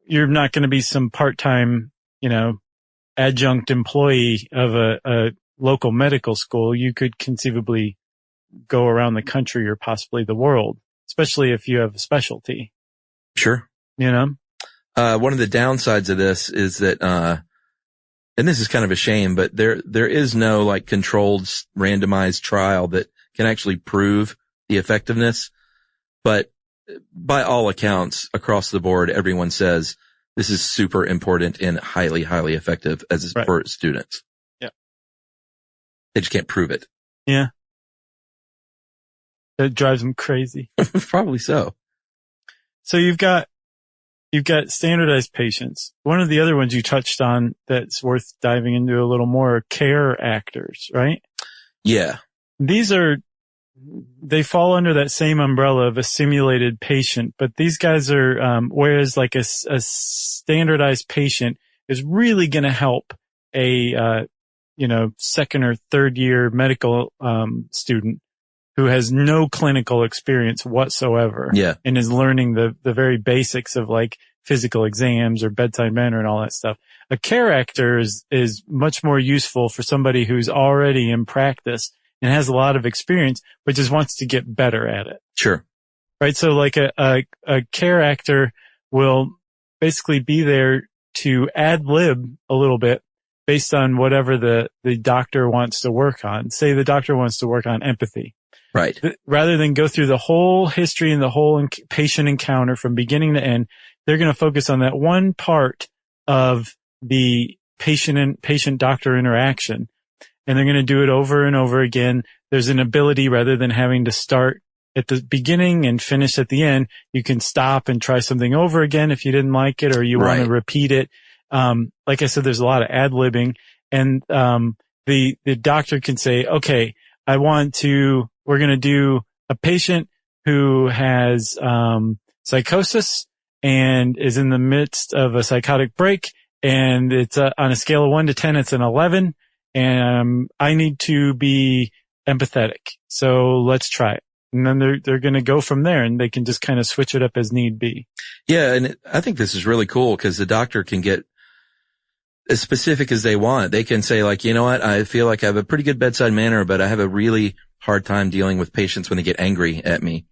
D: not going to be some part-time, adjunct employee of a local medical school. You could conceivably go around the country or possibly the world, especially if you have a specialty.
E: Sure.
B: You know?
E: One of the downsides of this is that, and this is kind of a shame, but there is no like controlled randomized trial that can actually prove the effectiveness. But by all accounts across the board, everyone says this is super important and highly, highly effective for students.
B: Yeah.
E: They just can't prove it.
B: Yeah. It drives them crazy.
E: Probably so.
B: So you've got standardized patients. One of the other ones you touched on that's worth diving into a little more are care actors, right?
E: Yeah.
B: They fall under that same umbrella of a simulated patient, but these guys are, whereas like a standardized patient is really going to help a, second or third year medical, student who has no clinical experience whatsoever.
E: Yeah.
B: And is learning the very basics of like physical exams or bedside manner and all that stuff. A care actor is much more useful for somebody who's already in practice and has a lot of experience, but just wants to get better at it.
E: Sure.
B: Right. So like a care actor will basically be there to ad lib a little bit based on whatever the doctor wants to work on. Say the doctor wants to work on empathy.
E: Right.
B: Rather than go through the whole history and the whole patient encounter from beginning to end, they're going to focus on that one part of the patient-doctor interaction. And they're going to do it over and over again. There's an ability, rather than having to start at the beginning and finish at the end, you can stop and try something over again if you didn't like it or you want to repeat it. Like I said, there's a lot of ad-libbing. And the doctor can say, okay, we're going to do a patient who has psychosis and is in the midst of a psychotic break, and it's on a scale of 1 to 10, it's an 11, and I need to be empathetic. So let's try it. And then they're going to go from there, and they can just kind of switch it up as need be.
E: Yeah, and I think this is really cool because the doctor can get as specific as they want. They can say like, you know what, I feel like I have a pretty good bedside manner, but I have a really hard time dealing with patients when they get angry at me.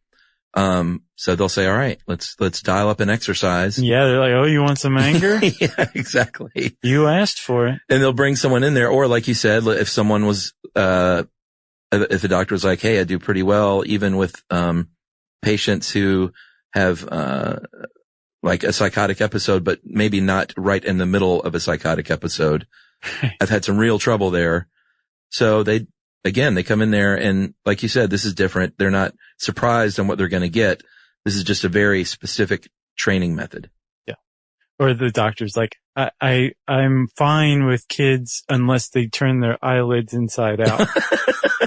E: So they'll say, all right, let's dial up an exercise.
B: Yeah. They're like, oh, you want some anger?
E: Yeah, exactly.
B: You asked for it.
E: And they'll bring someone in there. Or like you said, if someone was, if a doctor was like, hey, I do pretty well, even with, patients who have, like a psychotic episode, but maybe not right in the middle of a psychotic episode. I've had some real trouble there. So they come in there and like you said, this is different. They're not surprised on what they're going to get. This is just a very specific training method. Yeah.
B: Or the doctor's like, I'm fine with kids unless they turn their eyelids inside out.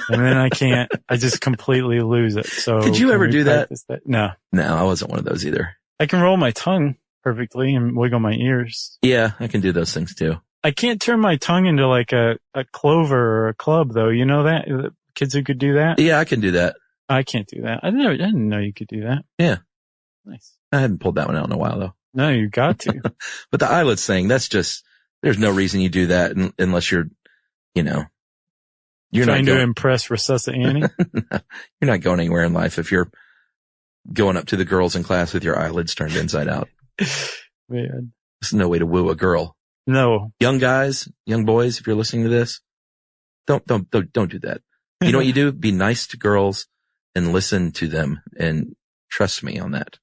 B: And then I just completely lose it. So
E: did you ever do that?
B: No,
E: I wasn't one of those either.
B: I can roll my tongue perfectly and wiggle my ears.
E: Yeah, I can do those things too.
B: I can't turn my tongue into like a clover or a club though. You know that? Kids who could do that?
E: Yeah, I can do that.
B: I can't do that. I didn't know you could do that.
E: Yeah.
B: Nice.
E: I haven't pulled that one out in a while though.
B: No, you got to.
E: But the eyelids thing, that's just, there's no reason you do that unless you're
B: trying to impress Resuscit Annie.
E: You're not going anywhere in life if you're going up to the girls in class with your eyelids turned inside out.
B: Man.
E: There's no way to woo a girl.
B: No.
E: Young guys, young boys, if you're listening to this, don't do that. You know what you do? Be nice to girls and listen to them and trust me on that.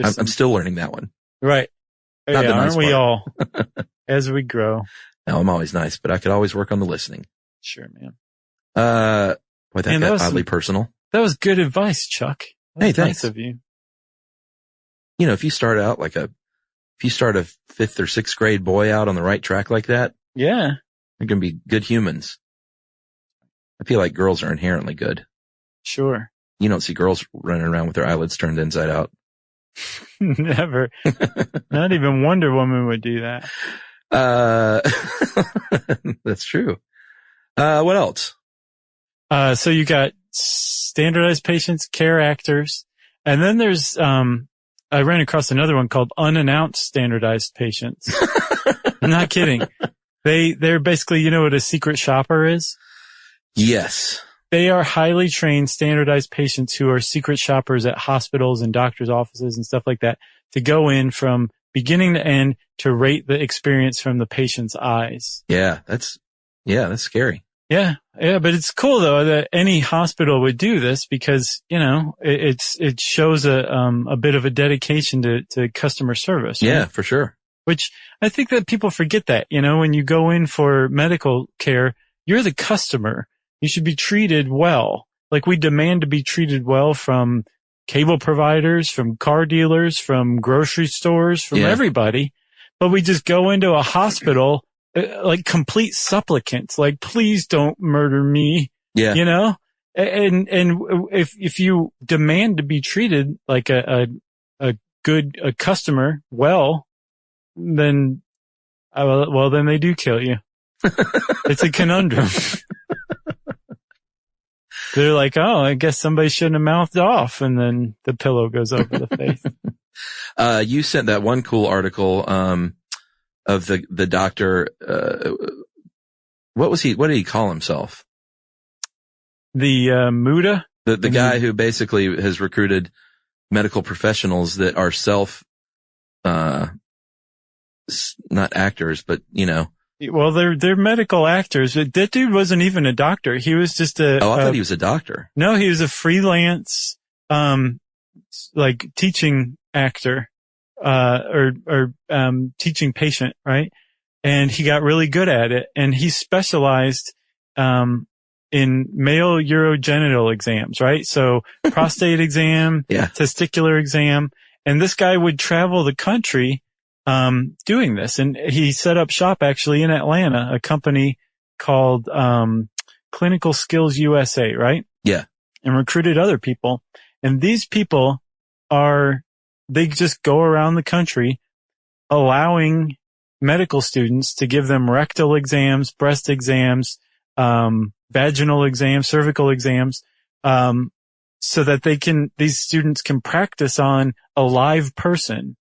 E: I'm still learning that one.
B: Right.
E: Not the nice
B: aren't we
E: part.
B: all? As we grow.
E: No, I'm always nice, but I could always work on the listening.
B: Sure, man.
E: Boy, that got oddly personal.
B: That was good advice, Chuck.
E: Hey, thanks.
B: Nice of you.
E: You know, if you start a 5th or 6th grade boy out on the right track like that,
B: yeah,
E: they're going to be good humans. I feel like girls are inherently good.
B: Sure.
E: You don't see girls running around with their eyelids turned inside out.
B: Never. Not even Wonder Woman would do that.
E: That's true. What else?
B: So you got standardized patients, care actors, and then there's, I ran across another one called unannounced standardized patients. I'm not kidding. They're basically, you know what a secret shopper is?
E: Yes.
D: They are highly trained, standardized patients who are secret shoppers at hospitals and doctors' offices and stuff like that to go in from beginning to end to rate the experience from the patient's eyes.
E: Yeah, that's scary.
D: Yeah, but it's cool though that any hospital would do this because, it shows a bit of a dedication to customer service. Right?
E: Yeah, for sure.
D: Which I think that people forget that, when you go in for medical care, you're the customer. You should be treated well. Like we demand to be treated well from cable providers, from car dealers, from grocery stores, from everybody. But we just go into a hospital like complete supplicants, like, please don't murder me.
E: Yeah.
D: And if you demand to be treated like a good customer, then they do kill you. It's a conundrum. They're like, oh, I guess somebody shouldn't have mouthed off. And then the pillow goes over the face.
E: You sent that one cool article, of the doctor, what did he call himself?
D: The Muda?
E: The guy who basically has recruited medical professionals that are not actors, but
D: Well, they're medical actors. That dude wasn't even a doctor. He was just
E: I thought he was a doctor.
D: No, he was a freelance, like teaching actor, or teaching patient, right? And he got really good at it. And he specialized, in male urogenital exams, right? So prostate exam, testicular exam. And this guy would travel the country, doing this. And he set up shop actually in Atlanta, a company called, Clinical Skills USA, right?
E: Yeah.
D: And recruited other people. And these people they just go around the country allowing medical students to give them rectal exams, breast exams, vaginal exams, cervical exams, so that these students can practice on a live person.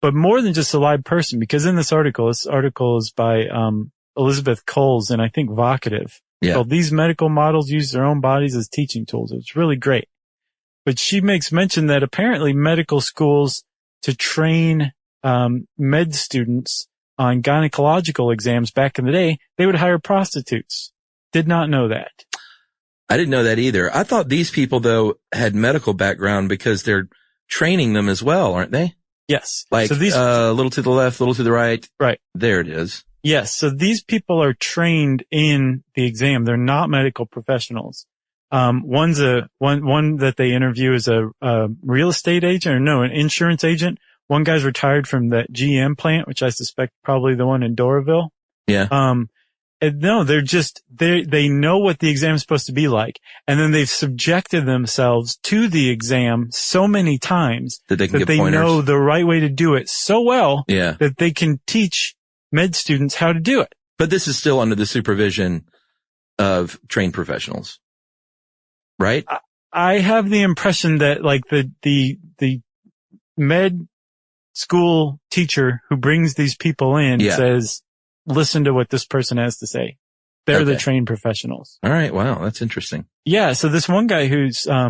D: But more than just a live person, because in this article is by, Elizabeth Coles and I think Vocative.
E: Yeah.
D: Called These Medical Models Use Their Own Bodies as Teaching Tools. It's really great. But she makes mention that apparently medical schools to train, med students on gynecological exams back in the day, they would hire prostitutes. Did not know that.
E: I didn't know that either. I thought these people though had medical background because they're training them as well, aren't they?
D: Yes.
E: Like, so these, little to the left, little to the right.
D: Right.
E: There it is.
D: Yes. So these people are trained in the exam. They're not medical professionals. One that they interview is a real estate agent an insurance agent. One guy's retired from that GM plant, which I suspect probably the one in Doraville.
E: Yeah.
D: And no, they know what the exam is supposed to be like. And then they've subjected themselves to the exam so many times
E: that they
D: pointers. Know the right way to do it so well that they can teach med students how to do it.
E: But this is still under the supervision of trained professionals, right?
D: I have the impression that like the med school teacher who brings these people in says, listen to what this person has to say. They're the trained professionals.
E: All right. Wow. That's interesting.
D: Yeah. So this one guy who's, a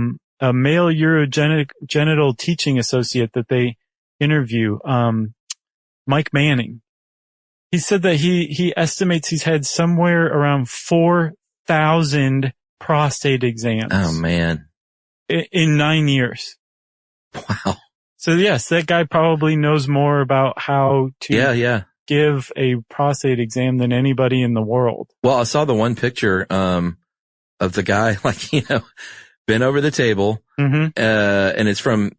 D: male urogenital teaching associate that they interview, Mike Manning, he said that he estimates he's had somewhere around 4,000 prostate exams.
E: Oh man.
D: In 9 years.
E: Wow.
D: So yes, that guy probably knows more about how to give a prostate exam than anybody in the world.
E: Well, I saw the one picture, of the guy, like, bent over the table, and it's from,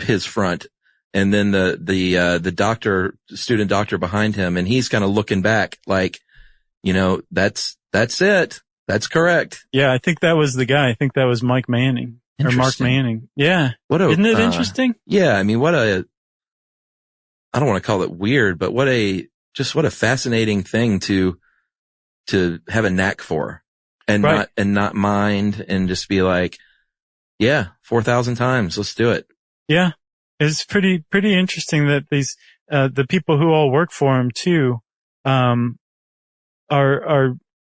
E: his front. And then the student doctor behind him, and he's kind of looking back like, that's it. That's correct.
D: Yeah. I think that was the guy. I think that was Mike Manning or Mark Manning. Yeah. Isn't it interesting?
E: Yeah. I mean, I don't want to call it weird, but what a fascinating thing to have a knack for and not mind and just be like, 4,000 times. Let's do it.
D: Yeah. It's pretty interesting that these, the people who all work for him too, are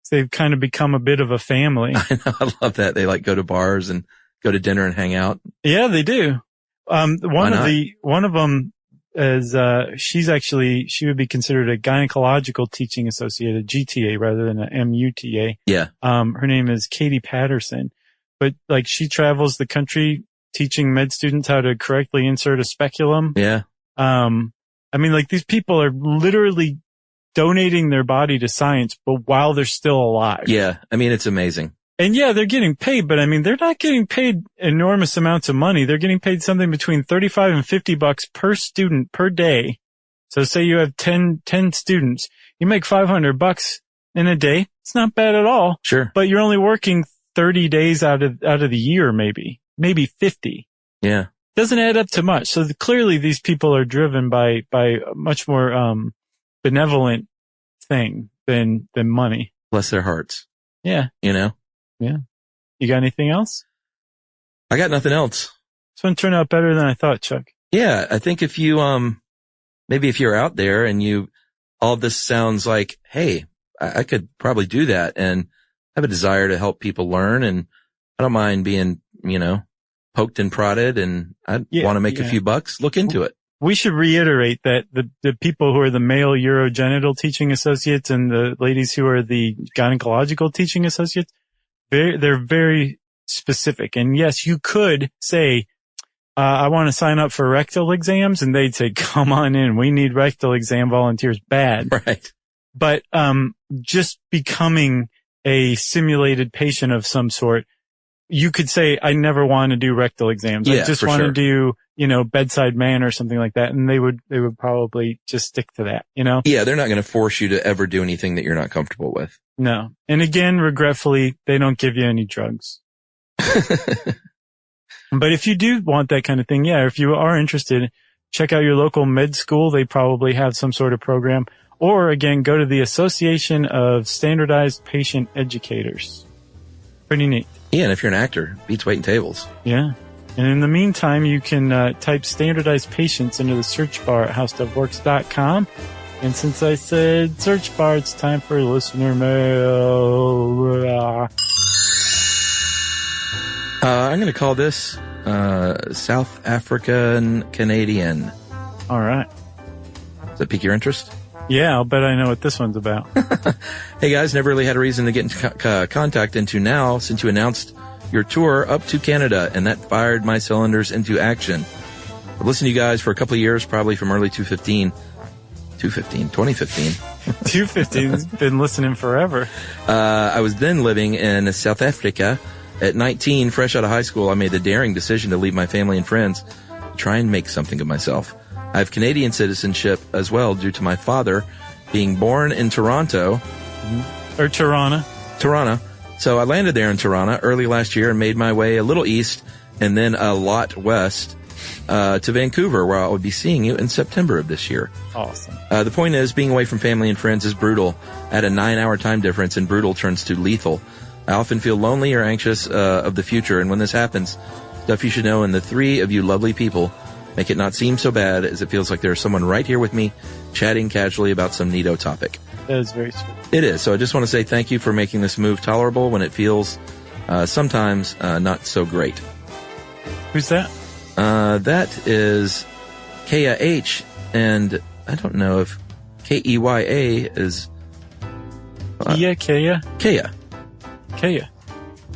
D: They've kind of become a bit of a family.
E: I know, I love that. They like go to bars and go to dinner and hang out.
D: Yeah, they do. One of them is, she would be considered a gynecological teaching associate, a GTA rather than a MUTA.
E: Yeah.
D: Her name is Katie Patterson, but like she travels the country teaching med students how to correctly insert a speculum.
E: Yeah.
D: I mean, like these people are literally donating their body to science, but while they're still alive.
E: Yeah. I mean, it's amazing.
D: And yeah, they're getting paid, but I mean, they're not getting paid enormous amounts of money. They're getting paid something between $35 and $50 per student per day. So say you have 10 students, you make $500 in a day. It's not bad at all.
E: Sure.
D: But you're only working 30 days out of the year, maybe 50.
E: Yeah.
D: Doesn't add up to much. So clearly these people are driven by a much more, benevolent thing than money.
E: Bless their hearts.
D: Yeah.
E: You know?
D: Yeah. You got anything else?
E: I got nothing else.
D: This one turned out better than I thought, Chuck.
E: Yeah. I think if you, maybe if you're out there and all this sounds like, hey, I could probably do that and have a desire to help people learn. And I don't mind being, poked and prodded and I want to make a few bucks. Look into it.
D: We should reiterate that the people who are the male urogenital teaching associates and the ladies who are the gynecological teaching associates, they're very specific. And yes, you could say, I want to sign up for rectal exams, and they'd say, come on in. We need rectal exam volunteers bad.
E: Right.
D: But, just becoming a simulated patient of some sort, you could say, I never want to do rectal exams.
E: Yeah,
D: I just want to do, bedside man or something like that. And they would probably just stick to that,
E: Yeah. They're not going to force you to ever do anything that you're not comfortable with.
D: No. And again, regretfully, they don't give you any drugs. But if you do want that kind of thing, yeah, if you are interested, check out your local med school. They probably have some sort of program. Or again, go to the Association of Standardized Patient Educators. Pretty neat.
E: Yeah, and if you're an actor, beats waiting tables.
D: Yeah. And in the meantime, you can type standardized patients into the search bar at howstuffworks.com. And since I said search bar, it's time for listener mail.
E: I'm going to call this South African Canadian.
D: All right.
E: Does that pique your interest?
D: Yeah, I'll bet I know what this one's about.
E: Hey guys, never really had a reason to get into contact into now since you announced your tour up to Canada, and that fired my cylinders into action. I've listened to you guys for a couple of years, probably from early 2015.
D: 215's been listening forever.
E: I was then living in South Africa. At 19, fresh out of high school, I made the daring decision to leave my family and friends, try and make something of myself. I have Canadian citizenship as well due to my father being born in Toronto.
D: Or Toronto.
E: Toronto. So I landed there in Toronto early last year and made my way a little east and then a lot west to Vancouver, where I will be seeing you in September of this year.
D: Awesome.
E: The point is, being away from family and friends is brutal. At a 9-hour time difference, and brutal turns to lethal. I often feel lonely or anxious of the future, and when this happens, Stuff You Should Know and the three of you lovely people make it not seem so bad, as it feels like there's someone right here with me, chatting casually about some neato topic.
D: That is very sweet.
E: It is. So I just want to say thank you for making this move tolerable when it feels sometimes not so great.
D: Who's that?
E: That is Kaya H, and I don't know if Keya is...
D: Kaya?
E: Kaya.
D: Kaya.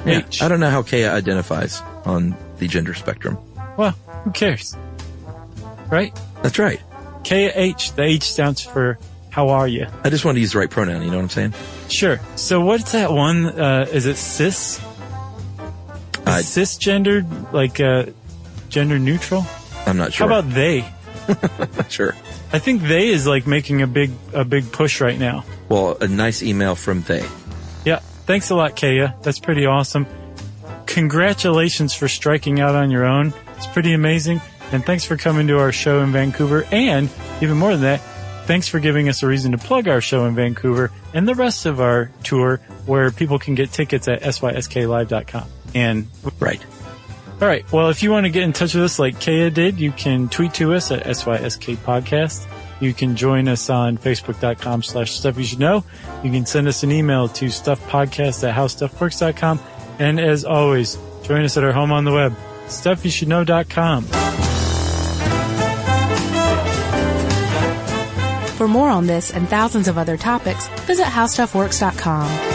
E: Yeah.
D: H.
E: I don't know how Kaya identifies on the gender spectrum.
D: Well, who cares? Right?
E: That's right.
D: KH. The H stands for how are you?
E: I just wanted to use the right pronoun, you know what I'm saying?
D: Sure. So what's that one? Is it cis? Cisgendered? Like gender neutral?
E: I'm not sure.
D: How about they?
E: Sure.
D: I think they is like making a big push right now.
E: Well, a nice email from they.
D: Yeah. Thanks a lot, Kaya. That's pretty awesome. Congratulations for striking out on your own. It's pretty amazing. And thanks for coming to our show in Vancouver. And even more than that, thanks for giving us a reason to plug our show in Vancouver and the rest of our tour, where people can get tickets at sysklive.com. And
E: right.
D: All right. Well, if you want to get in touch with us like Kaya did, you can tweet to us at SYSK Podcast. You can join us on Facebook.com/Stuff You Should Know. You can send us an email to stuffpodcast@howstuffworks.com. And as always, join us at our home on the web, stuffyoushouldknow.com.
F: For more on this and thousands of other topics, visit howstuffworks.com.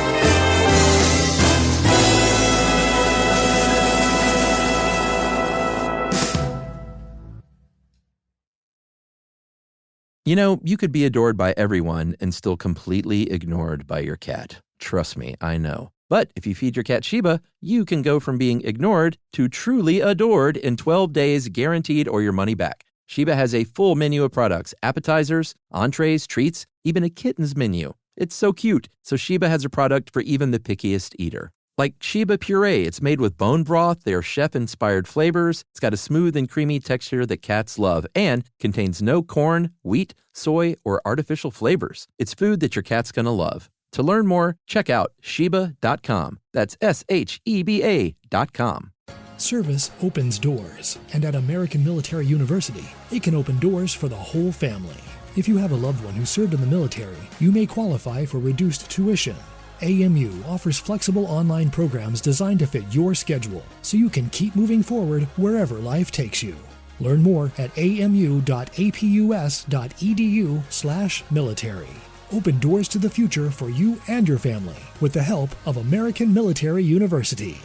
G: You know, you could be adored by everyone and still completely ignored by your cat. Trust me, I know. But if you feed your cat Sheba, you can go from being ignored to truly adored in 12 days guaranteed or your money back. Sheba has a full menu of products, appetizers, entrees, treats, even a kitten's menu. It's so cute, so Sheba has a product for even the pickiest eater. Like Sheba Puree, it's made with bone broth, their chef-inspired flavors. It's got a smooth and creamy texture that cats love and contains no corn, wheat, soy, or artificial flavors. It's food that your cat's gonna love. To learn more, check out Sheba.com. That's SHEBA.com.
I: Service opens doors, and at American Military University, it can open doors for the whole family. If you have a loved one who served in the military, you may qualify for reduced tuition. AMU offers flexible online programs designed to fit your schedule, so you can keep moving forward wherever life takes you. Learn more at amu.apus.edu/military. Open doors to the future for you and your family with the help of American Military University.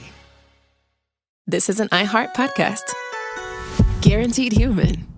A: This is an iHeart podcast. Guaranteed Human.